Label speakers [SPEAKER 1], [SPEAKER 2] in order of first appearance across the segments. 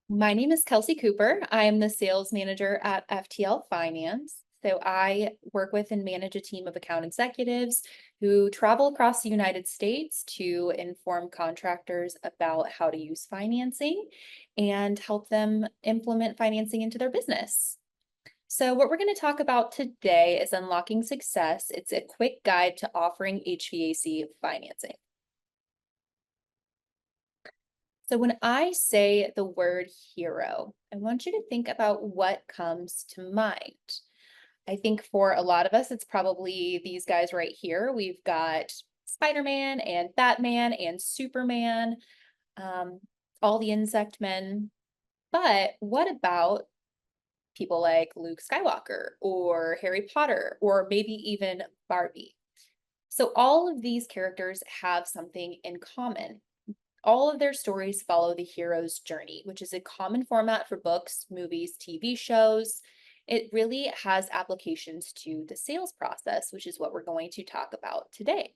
[SPEAKER 1] My name is Kelsey Cooper. I am the sales manager at FTL Finance. So I work with and manage a team of account executives who travel across the United States to inform contractors about how to use financing and help them implement financing into their business. So what we're going to talk about today is unlocking success. It's a quick guide to offering HVAC financing. So when I say the word hero, I want you to think about what comes to mind. I think for a lot of us, it's probably these guys right here. We've got Spider-Man and Batman and Superman, um, all the insect men. But what about people like Luke Skywalker or Harry Potter or maybe even Barbie? So all of these characters have something in common. All of their stories follow the hero's journey, which is a common format for books, movies, TV shows. It really has applications to the sales process, which is what we're going to talk about today.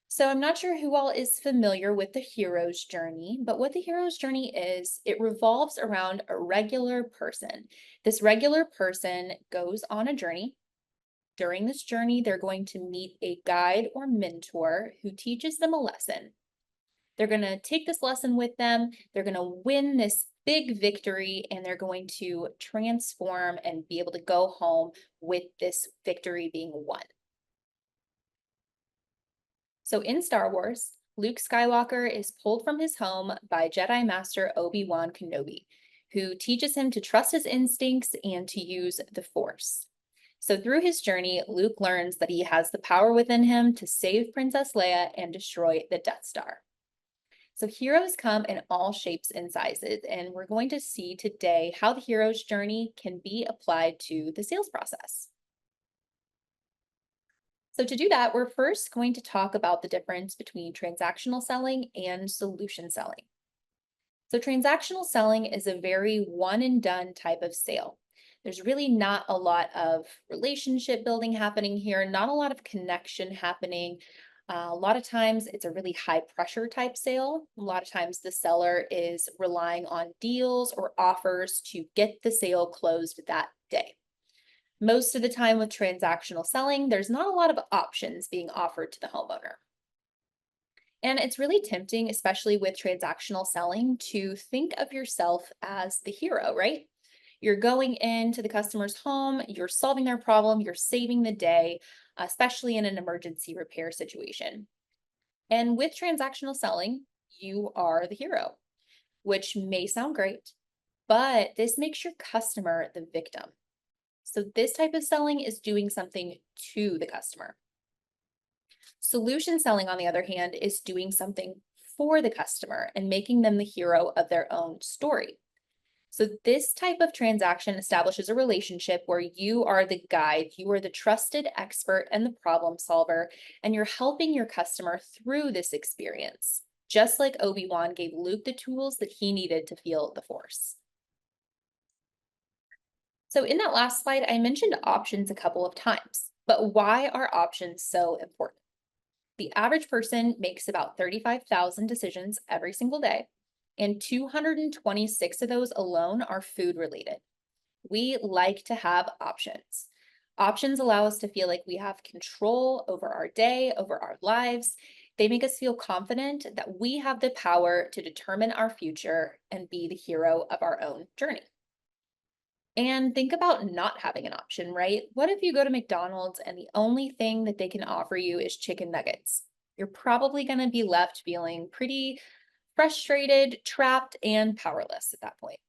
[SPEAKER 1] So I'm not sure who all is familiar with the hero's journey, but what the hero's journey is, it revolves around a regular person. This regular person goes on a journey. During this journey, they're going to meet a guide or mentor who teaches them a lesson. They're going to take this lesson with them. They're going to win this big victory and they're going to transform and be able to go home with this victory being won. So in Star Wars, Luke Skywalker is pulled from his home by Jedi Master Obi-Wan Kenobi, who teaches him to trust his instincts and to use the Force. So through his journey, Luke learns that he has the power within him to save Princess Leia and destroy the Death Star. So heroes come in all shapes and sizes, and we're going to see today how the hero's journey can be applied to the sales process. So to do that, we're first going to talk about the difference between transactional selling and solution selling. So transactional selling is a very one and done type of sale. There's really not a lot of relationship building happening here, not a lot of connection happening. A lot of times it's a really high pressure type sale. A lot of times the seller is relying on deals or offers to get the sale closed that day. Most of the time with transactional selling, there's not a lot of options being offered to the homeowner. And it's really tempting, especially with transactional selling, to think of yourself as the hero, right? You're going into the customer's home, you're solving their problem, you're saving the day, especially in an emergency repair situation. And with transactional selling, you are the hero, which may sound great, but this makes your customer the victim. So this type of selling is doing something to the customer. Solution selling, on the other hand, is doing something for the customer and making them the hero of their own story. So this type of transaction establishes a relationship where you are the guide, you are the trusted expert and the problem solver, and you're helping your customer through this experience, just like Obi-Wan gave Luke the tools that he needed to feel the Force. So in that last slide, I mentioned options a couple of times, but why are options so important? The average person makes about 35,000 decisions every single day, and 226 of those alone are food related. We like to have options. Options allow us to feel like we have control over our day, over our lives. They make us feel confident that we have the power to determine our future and be the hero of our own journey. And think about not having an option, right? What if you go to McDonald's and the only thing that they can offer you is chicken nuggets? You're probably going to be left feeling pretty frustrated, trapped, and powerless at that point.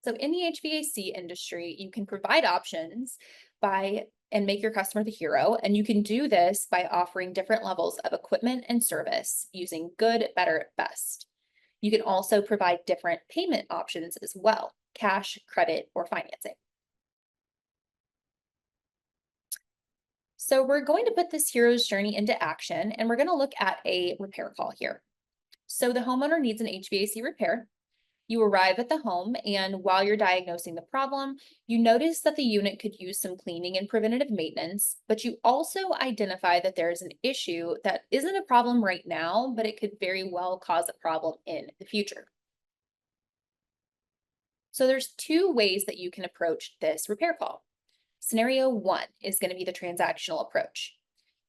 [SPEAKER 1] So in the HVAC industry, you can provide options by and make your customer the hero. And you can do this by offering different levels of equipment and service using good, better, best. You can also provide different payment options as well, cash, credit, or financing. So we're going to put this hero's journey into action, and we're going to look at a repair call here. So the homeowner needs an HVAC repair. You arrive at the home, and while you're diagnosing the problem, you notice that the unit could use some cleaning and preventative maintenance, but you also identify that there is an issue that isn't a problem right now, but it could very well cause a problem in the future. So there's two ways that you can approach this repair call. Scenario one is going to be the transactional approach.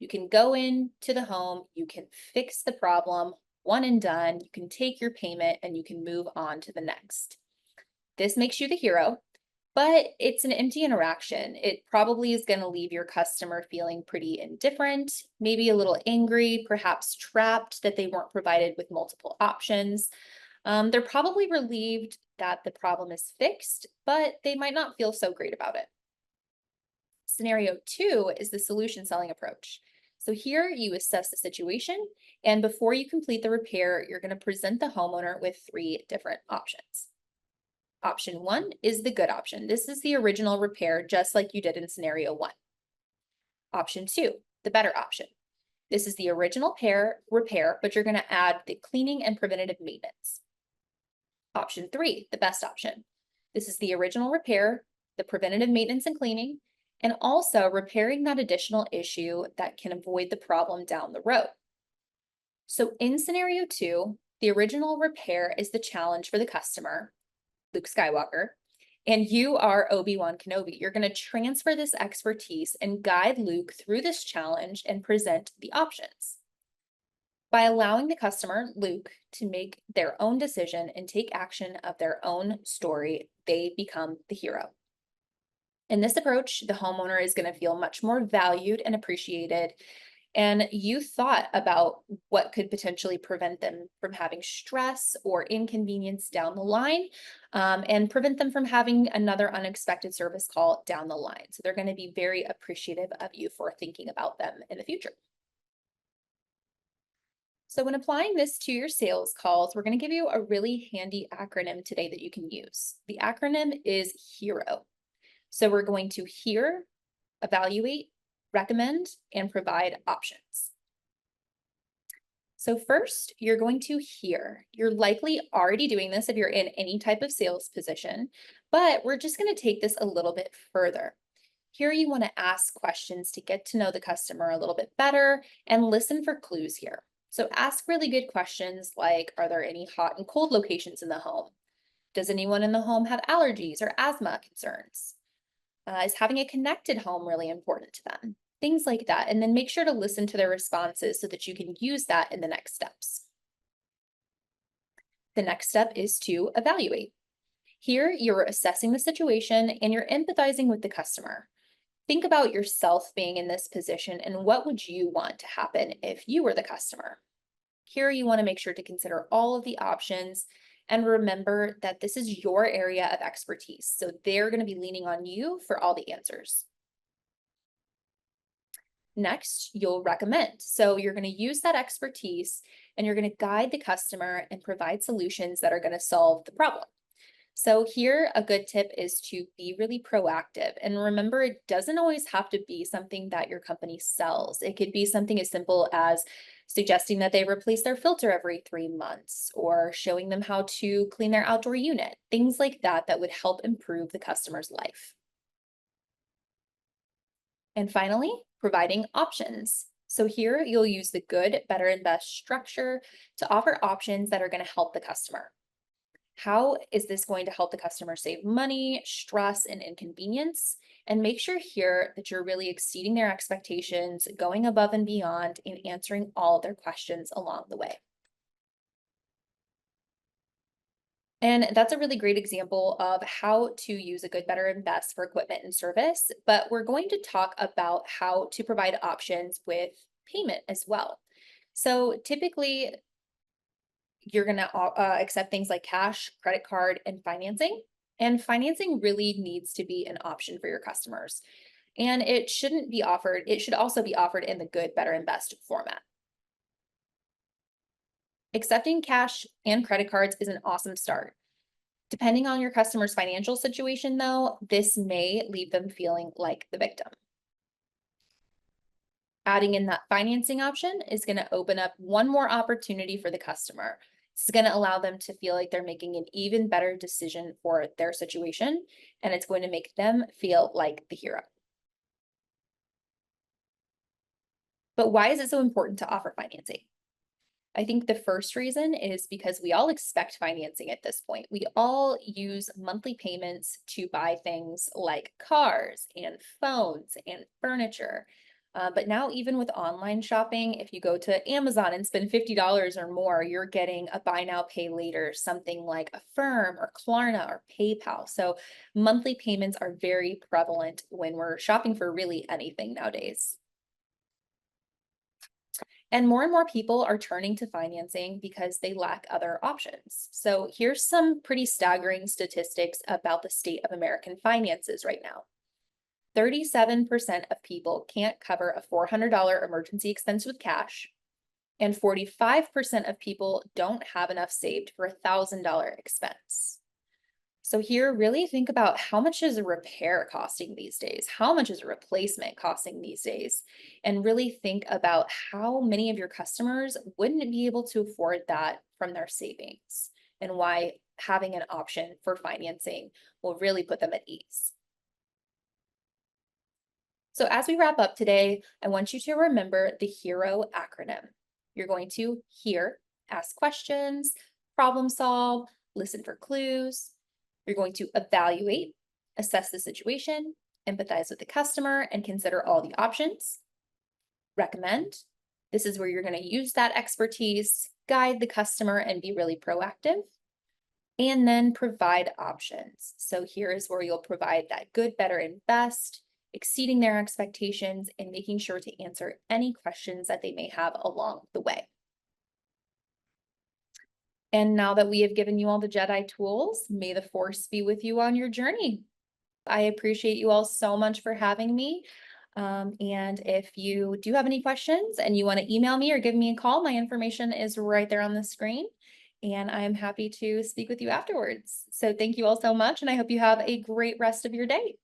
[SPEAKER 1] You can go into the home, you can fix the problem, one and done, you can take your payment and you can move on to the next. This makes you the hero, but it's an empty interaction. It probably is going to leave your customer feeling pretty indifferent, maybe a little angry, perhaps trapped that they weren't provided with multiple options. They're probably relieved that the problem is fixed, but they might not feel so great about it. Scenario two is the solution selling approach. So here you assess the situation, and before you complete the repair, you're going to present the homeowner with three different options. Option one is the good option. This is the original repair, just like you did in scenario one. Option two, the better option. This is the original repair, but you're going to add the cleaning and preventative maintenance. Option three, the best option. This is the original repair, the preventative maintenance and cleaning, and also repairing that additional issue that can avoid the problem down the road. So in scenario two, the original repair is the challenge for the customer, Luke Skywalker, and you are Obi-Wan Kenobi. You're going to transfer this expertise and guide Luke through this challenge and present the options. By allowing the customer, Luke, to make their own decision and take action of their own story, they become the hero. In this approach, the homeowner is going to feel much more valued and appreciated. And you thought about what could potentially prevent them from having stress or inconvenience down the line, and prevent them from having another unexpected service call down the line. So they're going to be very appreciative of you for thinking about them in the future. So when applying this to your sales calls, we're going to give you a really handy acronym today that you can use. The acronym is HERO. So we're going to hear, evaluate, recommend, and provide options. So first, you're going to hear. You're likely already doing this if you're in any type of sales position, but we're just going to take this a little bit further. Here you want to ask questions to get to know the customer a little bit better and listen for clues here. So ask really good questions like, are there any hot and cold locations in the home? Does anyone in the home have allergies or asthma concerns? Is having a connected home really important to them? Things like that. And then make sure to listen to their responses so that you can use that in the next steps. The next step is to evaluate. Here, you're assessing the situation and you're empathizing with the customer. Think about yourself being in this position and what would you want to happen if you were the customer? Here, you want to make sure to consider all of the options and remember that this is your area of expertise. So they're going to be leaning on you for all the answers. Next, you'll recommend. So you're going to use that expertise and you're going to guide the customer and provide solutions that are going to solve the problem. So here, a good tip is to be really proactive. And remember, it doesn't always have to be something that your company sells. It could be something as simple as suggesting that they replace their filter every 3 months or showing them how to clean their outdoor unit, things like that that would help improve the customer's life. And finally, providing options. So here you'll use the good, better, and best structure to offer options that are going to help the customer. How is this going to help the customer save money, stress, and inconvenience? And make sure here that you're really exceeding their expectations, going above and beyond, and answering all of their questions along the way. And that's a really great example of how to use a good, better, and best for equipment and service. But we're going to talk about how to provide options with payment as well. So typically, you're going to accept things like cash, credit card, and financing. And financing really needs to be an option for your customers. And it shouldn't be offered, it should also be offered in the good, better, and best format. Accepting cash and credit cards is an awesome start. Depending on your customer's financial situation, though, this may leave them feeling like the victim. Adding in that financing option is going to open up one more opportunity for the customer. This is going to allow them to feel like they're making an even better decision for their situation, and it's going to make them feel like the hero. But why is it so important to offer financing? I think the first reason is because we all expect financing at this point. We all use monthly payments to buy things like cars and phones and furniture. But now, even with online shopping, if you go to Amazon and spend $50 or more, you're getting a buy now, pay later, something like Affirm or Klarna or PayPal. So, monthly payments are very prevalent when we're shopping for really anything nowadays. And more people are turning to financing because they lack other options. So here's some pretty staggering statistics about the state of American finances right now. 37% of people can't cover a $400 emergency expense with cash, and 45% of people don't have enough saved for a $1,000 expense. So here, really think about how much is a repair costing these days? How much is a replacement costing these days? And really think about how many of your customers wouldn't be able to afford that from their savings, and why having an option for financing will really put them at ease. So as we wrap up today, I want you to remember the HERO acronym. You're going to hear, ask questions, problem solve, listen for clues. You're going to evaluate, assess the situation, empathize with the customer, and consider all the options. Recommend. This is where you're going to use that expertise, guide the customer, and be really proactive. And then provide options. So here is where you'll provide that good, better, and best, exceeding their expectations and making sure to answer any questions that they may have along the way. And now that we have given you all the Jedi tools, may the Force be with you on your journey. I appreciate you all so much for having me. And if you do have any questions and you want to email me or give me a call, my information is right there on the screen. And I am happy to speak with you afterwards. So thank you all so much, and I hope you have a great rest of your day.